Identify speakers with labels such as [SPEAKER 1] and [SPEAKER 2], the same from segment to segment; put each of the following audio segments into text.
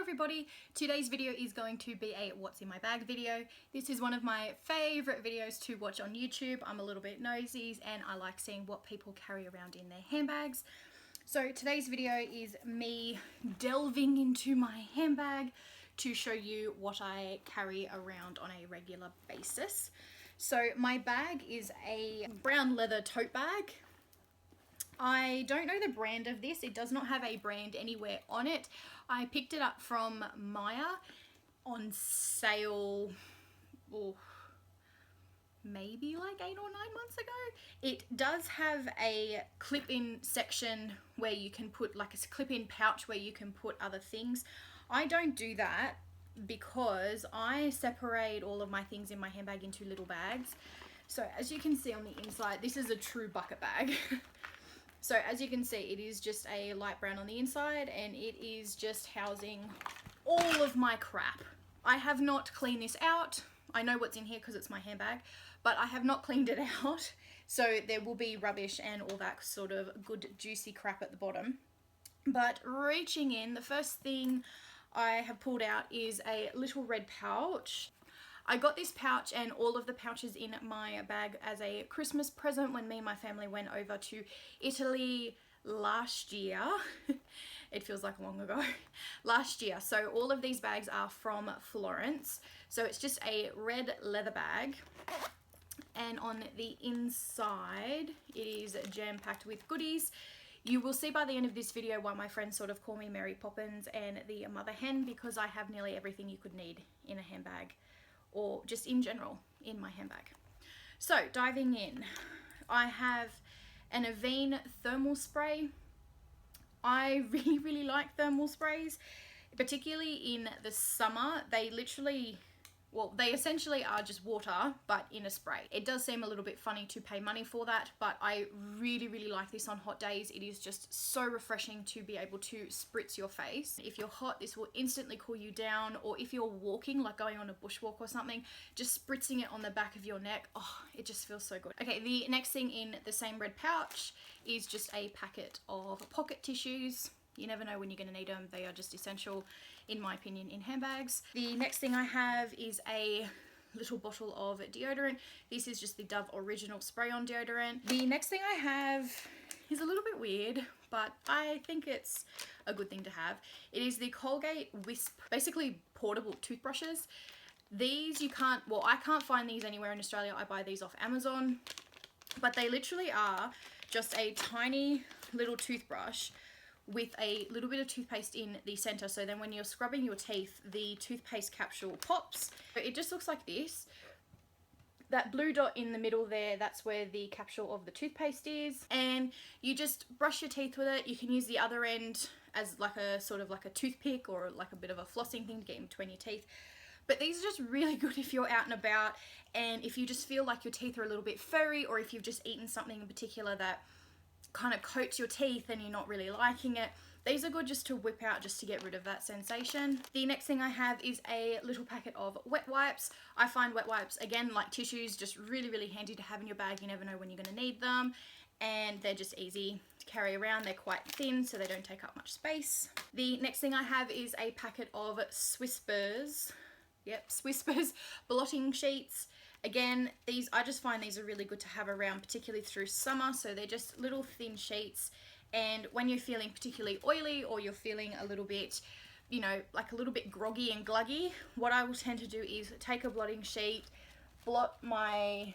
[SPEAKER 1] everybody, today's video is going to be a what's in my bag video. This is one of my favorite videos to watch on YouTube. I'm a little bit nosy and I like seeing what people carry around in their handbags. So today's video is me delving into my handbag to show you what I carry around on a regular basis. So my bag is a brown leather tote bag. I don't know the brand of this. It does not have a brand anywhere on it. I picked it up from Maya on sale, maybe like 8 or 9 months ago. It does have a clip-in section where you can put like a clip-in pouch where you can put other things. I don't do that because I separate all of my things in my handbag into little bags. So as you can see on the inside, this is a true bucket bag. So as you can see, it is just a light brown on the inside and it is just housing all of my crap. I have not cleaned this out. I know what's in here because it's my handbag, but I have not cleaned it out. So there will be rubbish and all that sort of good juicy crap at the bottom. But reaching in, the first thing I have pulled out is a little red pouch. I got this pouch and all of the pouches in my bag as a Christmas present when me and my family went over to Italy last year. It feels like long ago. Last year. So all of these bags are from Florence. So it's just a red leather bag. And on the inside, it is jam-packed with goodies. You will see by the end of this video why my friends sort of call me Mary Poppins and the mother hen, because I have nearly everything you could need in a handbag, or just in general in my handbag. So diving in, I have an Avene thermal spray. I really like thermal sprays, particularly in the summer. They literally, well, they essentially are just water, but in a spray. It does seem a little bit funny to pay money for that, but I really like this on hot days. It is just so refreshing to be able to spritz your face. If you're hot, this will instantly cool you down, or if you're walking, like going on a bushwalk or something, just spritzing it on the back of your neck, oh, it just feels so good. Okay, the next thing in the same red pouch is just a packet of pocket tissues. You never know when you're going to need them. They are just essential, in my opinion, in handbags. The next thing I have is a little bottle of deodorant. This is just the Dove Original Spray-On deodorant. The next thing I have is a little bit weird, but I think it's a good thing to have. It is the Colgate Wisp, basically portable toothbrushes. These you can't, well, I can't find these anywhere in Australia. I buy these off Amazon, but they literally are just a tiny little toothbrush with a little bit of toothpaste in the center. So then when you're scrubbing your teeth, the toothpaste capsule pops. It just looks like this. That blue dot in the middle there, that's where the capsule of the toothpaste is. And you just brush your teeth with it. You can use the other end as like a sort of like a toothpick or like a bit of a flossing thing to get in between your teeth. But these are just really good if you're out and about and if you just feel like your teeth are a little bit furry, or if you've just eaten something in particular that kind of coats your teeth and you're not really liking it. These are good just to whip out, just to get rid of that sensation. The next thing I have is a little packet of wet wipes. I find wet wipes, again, like tissues, just really handy to have in your bag. You never know when you're going to need them, and they're just easy to carry around. They're quite thin, so they don't take up much space. The next thing I have is a packet of Swisspers. Yep, Swisspers blotting sheets. Again, these, I just find these are really good to have around, particularly through summer. So they're just little thin sheets, and when you're feeling particularly oily or you're feeling a little bit, you know, like a little bit groggy and gluggy, what I will tend to do is take a blotting sheet, blot my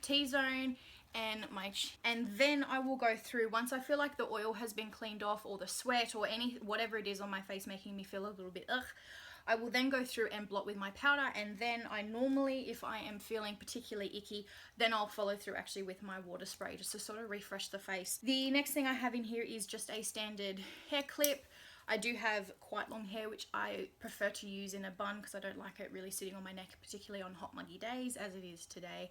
[SPEAKER 1] T-zone and then I will go through, once I feel like the oil has been cleaned off, or the sweat, or whatever it is on my face making me feel a little bit ugh, I will then go through and blot with my powder, and then I normally, if I am feeling particularly icky, then I'll follow through actually with my water spray just to sort of refresh the face. The next thing I have in here is just a standard hair clip. I do have quite long hair, which I prefer to use in a bun because I don't like it really sitting on my neck, particularly on hot muggy days as it is today.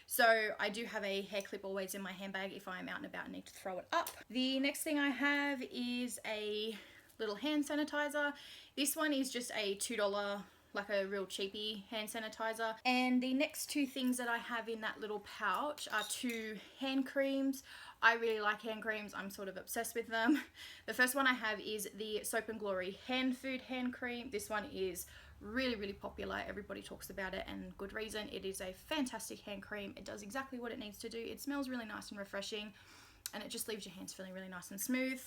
[SPEAKER 1] So I do have a hair clip always in my handbag if I'm out and about and need to throw it up. The next thing I have is a little hand sanitizer. This one is just a $2, like a real cheapy hand sanitizer. And the next two things that I have in that little pouch are 2 hand creams. I really like hand creams. I'm sort of obsessed with them. The first one I have is the Soap and Glory Hand Food Hand Cream. This one is really, really popular. Everybody talks about it, and good reason. It is a fantastic hand cream. It does exactly what it needs to do. It smells really nice and refreshing, and it just leaves your hands feeling really nice and smooth.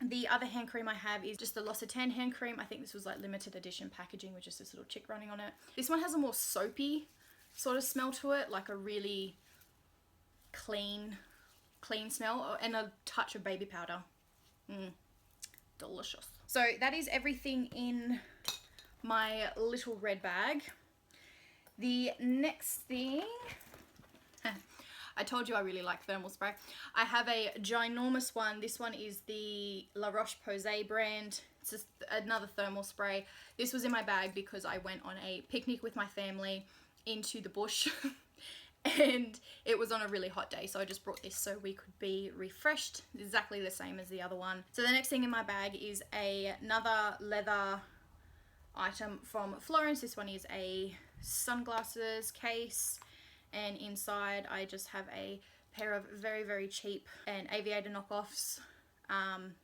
[SPEAKER 1] The other hand cream I have is just the L'Occitane hand cream. I think this was like limited edition packaging with just this little chick running on it. This one has a more soapy sort of smell to it, like a really clean smell, and a touch of baby powder. Delicious. So that is everything in my little red bag. The next thing, I told you I really like thermal spray. I have a ginormous one. This one is the La Roche-Posay brand. It's just another thermal spray. This was in my bag because I went on a picnic with my family into the bush and it was on a really hot day, so I just brought this so we could be refreshed, exactly the same as the other one. So the next thing in my bag is another leather item from Florence. This one is a sunglasses case, and inside I just have a pair of very, very cheap and aviator knockoffs.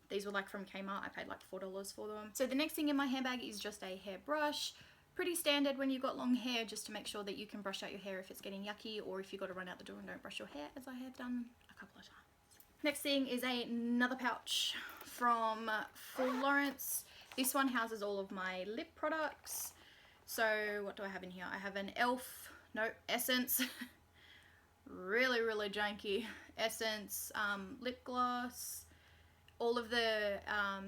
[SPEAKER 1] These were like from Kmart. I paid like $4 for them. So the next thing in my handbag is just a hairbrush. Pretty standard when you've got long hair, just to make sure that you can brush out your hair if it's getting yucky, or if you've got to run out the door and don't brush your hair, as I have done a couple of times. Next thing is another pouch from Florence. This one houses all of my lip products. So what do I have in here? I have an Essence, really, really janky Essence lip gloss. All of the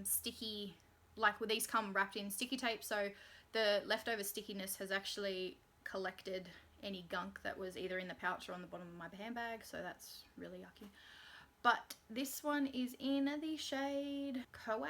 [SPEAKER 1] sticky, like, well, these come wrapped in sticky tape, so the leftover stickiness has actually collected any gunk that was either in the pouch or on the bottom of my handbag, so that's really yucky. But this one is in the shade Coe,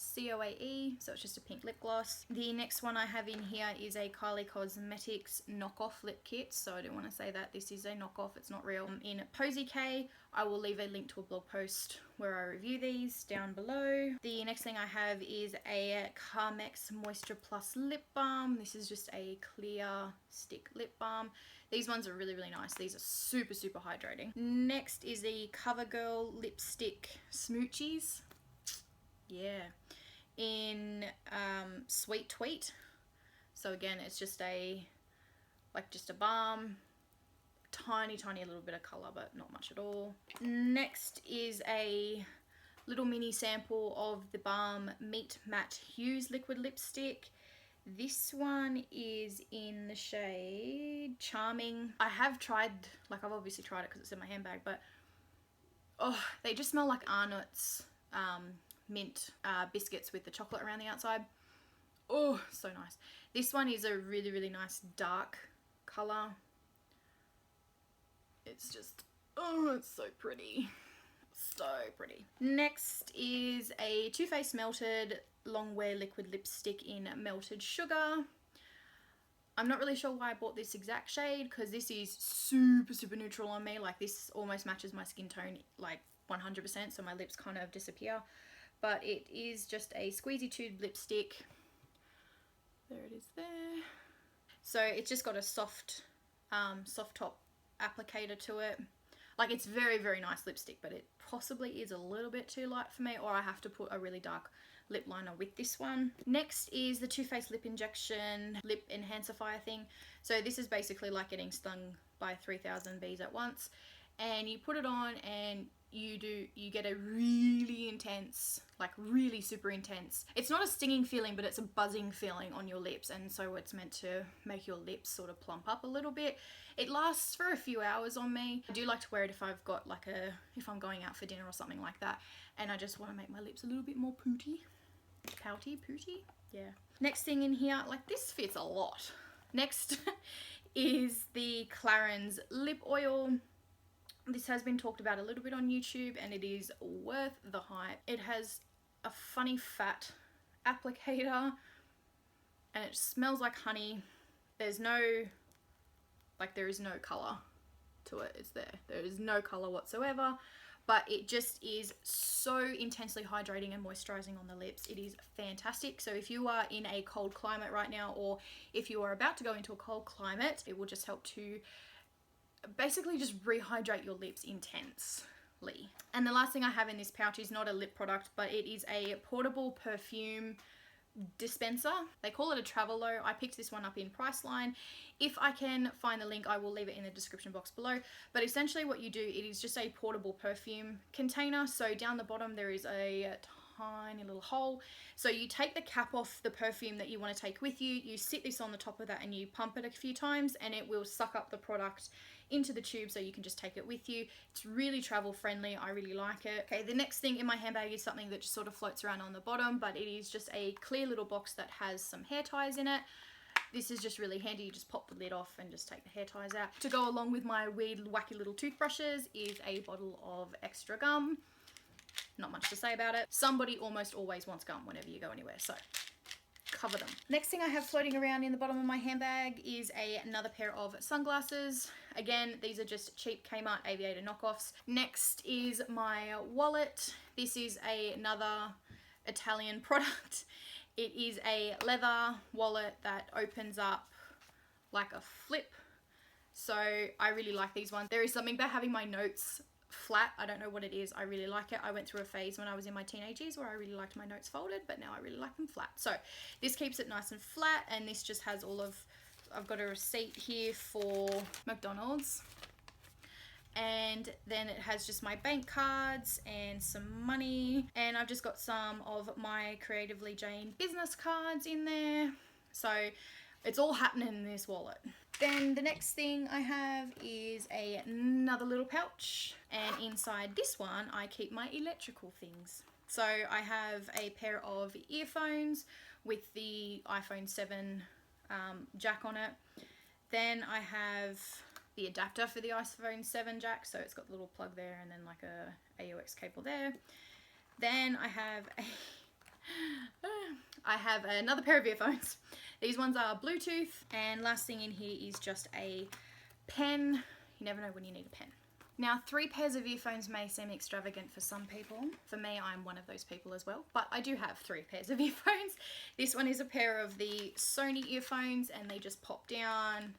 [SPEAKER 1] C-O-A-E, so it's just a pink lip gloss. The next one I have in here is a Kylie Cosmetics knockoff lip kit, so I do want to say that this is a knockoff, it's not real. In Posy K, I will leave a link to a blog post where I review these down below. The next thing I have is a Carmex Moisture Plus lip balm. This is just a clear stick lip balm. These ones are really, really nice. These are super, super hydrating. Next is the CoverGirl lipstick smoochies. Yeah, in Sweet Tweet. So again, it's just a balm, tiny little bit of color, but not much at all. Next is a little mini sample of the Balm Meet Matte Hues liquid lipstick. This one is in the shade Charming. I have tried, like, I've obviously tried it because it's in my handbag, but oh, they just smell like Arnott's mint biscuits with the chocolate around the outside. Oh, so nice. This one is a really, really nice dark color. It's just, oh, it's so pretty. So pretty. Next is a Too Faced Melted Long Wear Liquid Lipstick in Melted Sugar. I'm not really sure why I bought this exact shade, because this is super, super neutral on me. Like, this almost matches my skin tone, like 100%, so my lips kind of disappear. But it is just a squeezy tube lipstick. There it is there. So it's just got a soft top applicator to it. Like, it's very, very nice lipstick, but it possibly is a little bit too light for me, or I have to put a really dark lip liner with this one. Next is the Too Faced Lip Injection Lip Enhancifier thing. So this is basically like getting stung by 3,000 bees at once. And you put it on and you get a really intense, like really super intense. It's not a stinging feeling, but it's a buzzing feeling on your lips, and so it's meant to make your lips sort of plump up a little bit. It lasts for a few hours on me. I do like to wear it if I've got like if I'm going out for dinner or something like that, and I just want to make my lips a little bit more pouty, yeah. Next thing in here, like, this fits a lot. Next is the Clarins lip oil. This has been talked about a little bit on YouTube, and it is worth the hype. It has a funny fat applicator and it smells like honey. There is no colour to it. It's there. There is no colour whatsoever, but it just is so intensely hydrating and moisturising on the lips. It is fantastic. So if you are in a cold climate right now, or if you are about to go into a cold climate, it will just help to basically just rehydrate your lips intense. And the last thing I have in this pouch is not a lip product, but it is a portable perfume dispenser. They call it a Travelo. I picked this one up in Priceline. If I can find the link, I will leave it in the description box below. But essentially what you do, it is just a portable perfume container. So down the bottom there is a tiny little hole. So you take the cap off the perfume that you want to take with you, you sit this on the top of that and you pump it a few times and it will suck up the product into the tube so you can just take it with you. It's really travel friendly. I really like it. Okay, the next thing in my handbag is something that just sort of floats around on the bottom, but it is just a clear little box that has some hair ties in it. This is just really handy. You just pop the lid off and just take the hair ties out. To go along with my weird wacky little toothbrushes is a bottle of extra gum. Not much to say about it. Somebody almost always wants gum whenever you go anywhere, so cover them. Next thing I have floating around in the bottom of my handbag is another pair of sunglasses. Again, these are just cheap Kmart Aviator knockoffs. Next is my wallet. This is another Italian product. It is a leather wallet that opens up like a flip. So I really like these ones. There is something about having my notes flat. I don't know what it is. I really like it. I went through a phase when I was in my teenage years where I really liked my notes folded, but now I really like them flat. So this keeps it nice and flat, and this just has all of, I've got a receipt here for McDonald's, and then it has just my bank cards and some money, and I've just got some of my Creatively Jane business cards in there. So it's all happening in this wallet. Then the next thing I have is another little pouch, and inside this one I keep my electrical things. So I have a pair of earphones with the iPhone 7 jack on it. Then I have the adapter for the iPhone 7 jack, so it's got the little plug there and then like a AUX cable there. Then I have another pair of earphones. These ones are Bluetooth, and last thing in here is just a pen. You never know when you need a pen. Now, 3 pairs of earphones may seem extravagant for some people. For me, I'm one of those people as well, but I do have 3 pairs of earphones. This one is a pair of the Sony earphones, and they just pop down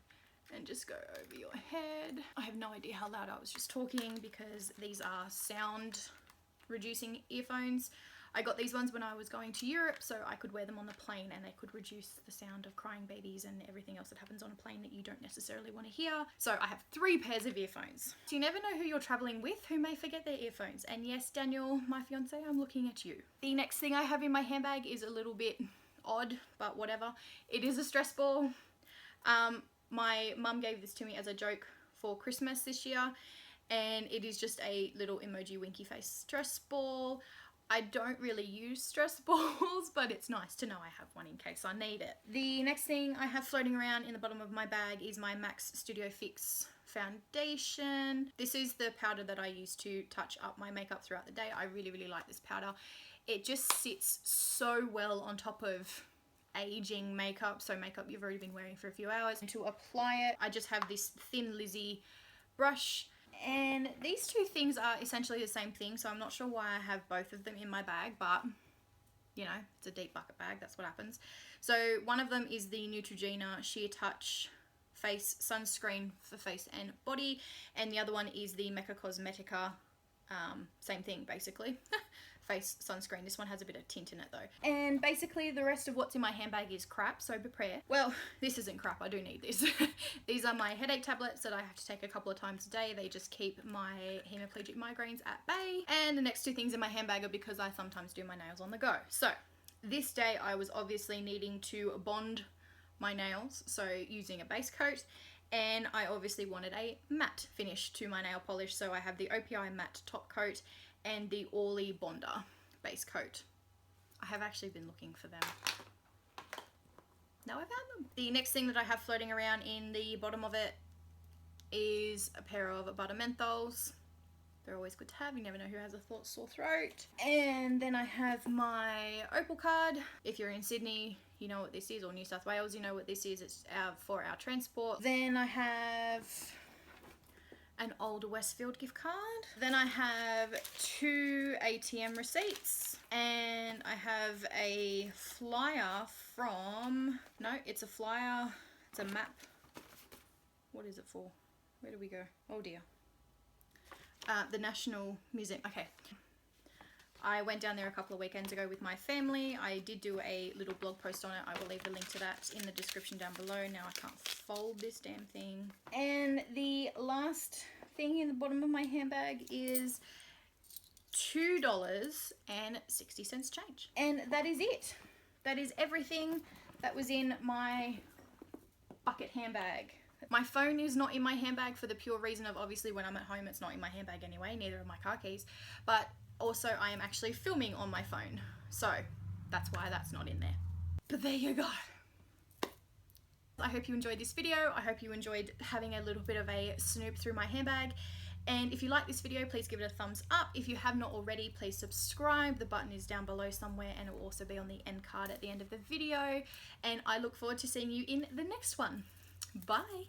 [SPEAKER 1] and just go over your head. I have no idea how loud I was just talking because these are sound reducing earphones. I got these ones when I was going to Europe so I could wear them on the plane and they could reduce the sound of crying babies and everything else that happens on a plane that you don't necessarily want to hear. So I have 3 pairs of earphones. So you never know who you're traveling with who may forget their earphones. And yes, Daniel, my fiance, I'm looking at you. The next thing I have in my handbag is a little bit odd, but whatever. It is a stress ball. My mum gave this to me as a joke for Christmas this year, and it is just a little emoji winky face stress ball. I don't really use stress balls, but it's nice to know I have one in case I need it. The next thing I have floating around in the bottom of my bag is my MAC Studio Fix foundation. This is the powder that I use to touch up my makeup throughout the day. I really, really like this powder. It just sits so well on top of aging makeup, so makeup you've already been wearing for a few hours. And to apply it, I just have this Thin Lizzy brush. And these 2 things are essentially the same thing, so I'm not sure why I have both of them in my bag, but you know, it's a deep bucket bag, that's what happens. So one of them is the Neutrogena Sheer Touch Face Sunscreen for face and body, and the other one is the Mecca Cosmetica, same thing basically, face sunscreen. This one has a bit of tint in it though. And basically the rest of what's in my handbag is crap, so prepare. Well, this isn't crap, I do need this. These are my headache tablets that I have to take a couple of times a day. They just keep my hemiplegic migraines at bay. And the next 2 things in my handbag are because I sometimes do my nails on the go. So this day I was obviously needing to bond my nails, so using a base coat, and I obviously wanted a matte finish to my nail polish, so I have the OPI matte top coat and the Orly Bonder base coat. I have actually been looking for them. Now I found them. The next thing that I have floating around in the bottom of it is a pair of butter menthols. They're always good to have. You never know who has a sore throat. And then I have my Opal card. If you're in Sydney, you know what this is, or New South Wales, you know what this is. It's for our transport. Then I have an old Westfield gift card. Then I have 2 ATM receipts, and I have a flyer from, no, it's a flyer, it's a map. What is it for? Where do we go? Oh dear. the National Museum. Okay. I went down there a couple of weekends ago with my family. I did do a little blog post on it. I will leave the link to that in the description down below. Now I can't fold this damn thing. And the last thing in the bottom of my handbag is $2.60 change. And that is it. That is everything that was in my bucket handbag. My phone is not in my handbag for the pure reason of, obviously when I'm at home it's not in my handbag anyway, neither are my car keys, but also I am actually filming on my phone, so that's why that's not in there. But there you go. I hope you enjoyed this video. I hope you enjoyed having a little bit of a snoop through my handbag. And if you like this video, please give it a thumbs up. If you have not already, please subscribe. The button is down below somewhere and it will also be on the end card at the end of the video. And I look forward to seeing you in the next one. Bye.